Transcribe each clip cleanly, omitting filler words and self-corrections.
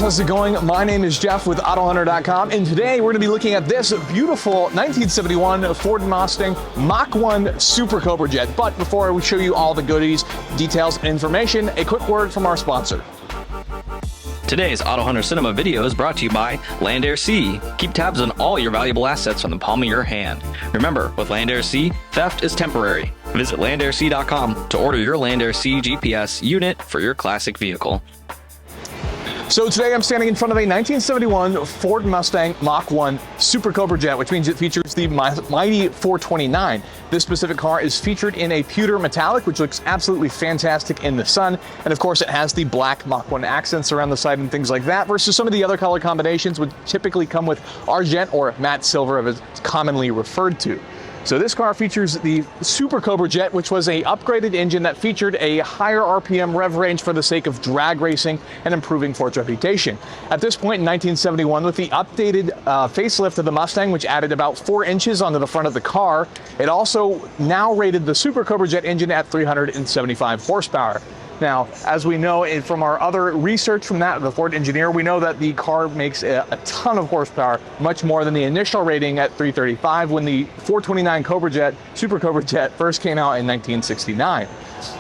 how's it going? My name is Jeff with AutoHunter.com, and today we're going to be looking at this beautiful 1971 Ford Mustang Mach 1 Super Cobra Jet. But before we show you all the goodies, details, and information, a quick word from our sponsor. Today's AutoHunter Cinema video is brought to you by Land Air Sea. Keep tabs on all your valuable assets from the palm of your hand. Remember, with Land Air Sea, theft is temporary. Visit landairSea.com to order your Land Air Sea GPS unit for your classic vehicle. So today I'm standing in front of a 1971 Ford Mustang Mach 1 Super Cobra Jet, which means it features the mighty 429. This specific car is featured in a pewter metallic, which looks absolutely fantastic in the sun. And of course, it has the black Mach 1 accents around the side and things like that, versus some of the other color combinations which typically come with argent or matte silver, as it's commonly referred to. So this car features the Super Cobra Jet, which was a upgraded engine that featured a higher RPM rev range for the sake of drag racing and improving Ford's reputation. At this point in 1971, with the updated facelift of the Mustang, which added about 4 inches onto the front of the car, it also now rated the Super Cobra Jet engine at 375 horsepower. Now, as we know from our other research from the Ford engineer, we know that the car makes a ton of horsepower, much more than the initial rating at 335 when the 429 Cobra Jet, Super Cobra Jet, first came out in 1969.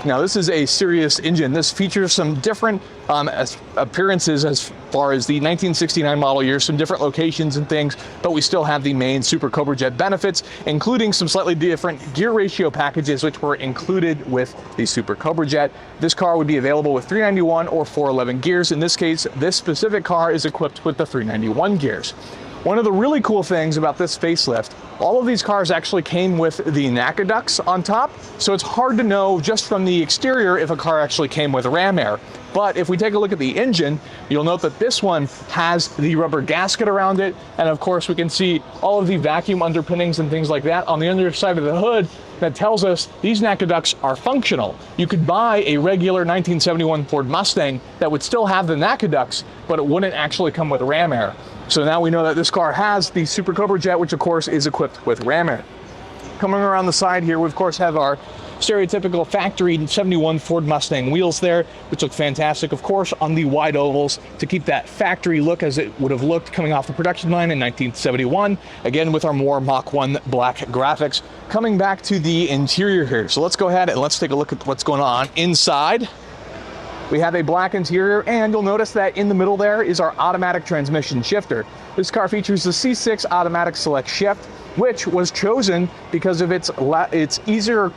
Now, this is a serious engine. This features some different appearances as far as the 1969 model year, some different locations and things, but we still have the main Super Cobra Jet benefits, including some slightly different gear ratio packages, which were included with the Super Cobra Jet. This car would be available with 391 or 411 gears. In this case, this specific car is equipped with the 391 gears. One of the really cool things about this facelift, all of these cars actually came with the NACA ducts on top, so it's hard to know just from the exterior if a car actually came with ram air. But if we take a look at the engine, you'll note that this one has the rubber gasket around it, and of course we can see all of the vacuum underpinnings and things like that on the underside of the hood. That tells us these NACA ducts are functional. You could buy a regular 1971 Ford Mustang that would still have the NACA ducts, but it wouldn't actually come with ram air. So now we know that this car has the Super Cobra Jet, which of course is equipped with ram air. Coming around the side here, we of course have our stereotypical factory 71 Ford Mustang wheels there, which look fantastic, of course, on the wide ovals to keep that factory look as it would have looked coming off the production line in 1971, again with our more Mach 1 black graphics. Coming back to the interior here, so let's go ahead and let's take a look at what's going on inside. We have a black interior, and you'll notice that in the middle there is our automatic transmission shifter. This car features the C6 automatic select shift, which was chosen because of its easier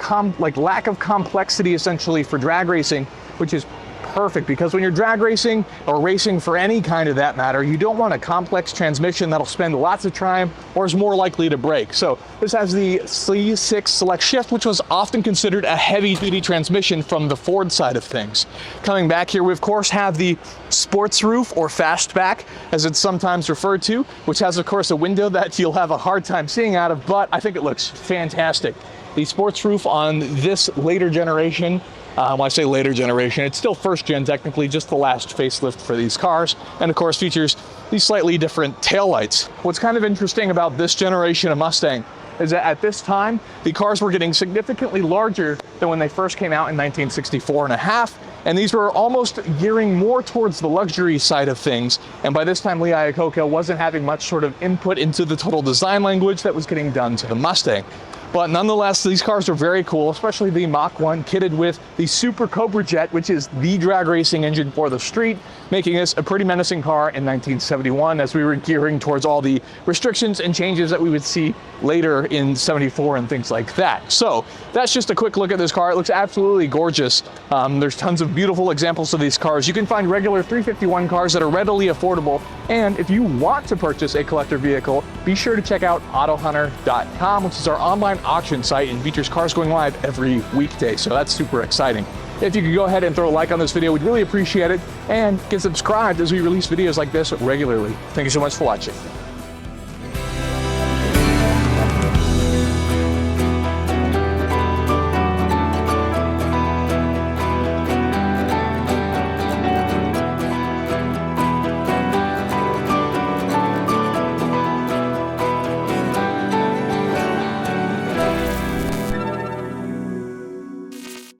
lack of complexity essentially for drag racing, which is perfect because when you're drag racing or racing for any kind of that matter, you don't want a complex transmission that'll spend lots of time or is more likely to break. So this has the C6 select shift, which was often considered a heavy-duty transmission from the Ford side of things. Coming back here, we of course have the sports roof, or fastback as it's sometimes referred to, which has of course a window that you'll have a hard time seeing out of, but I think it looks fantastic. The sports roof on this later generation, when I say later generation, it's still first gen technically, just the last facelift for these cars, and of course features these slightly different taillights. What's kind of interesting about this generation of Mustang is that at this time, the cars were getting significantly larger than when they first came out in 1964 and a half, and these were almost gearing more towards the luxury side of things. And by this time, Lee Iacocca wasn't having much sort of input into the total design language that was getting done to the Mustang. But nonetheless, these cars are very cool, especially the Mach 1 kitted with the Super Cobra Jet, which is the drag racing engine for the street, making this a pretty menacing car in 1971 as we were gearing towards all the restrictions and changes that we would see later in 74 and things like that. So that's just a quick look at this car. It looks absolutely gorgeous. There's tons of beautiful examples of these cars. You can find regular 351 cars that are readily affordable. And if you want to purchase a collector vehicle, be sure to check out AutoHunter.com, which is our online auction site and features cars going live every weekday. So that's super exciting. If you could go ahead and throw a like on this video, we'd really appreciate it, and get subscribed as we release videos like this regularly. Thank you so much for watching.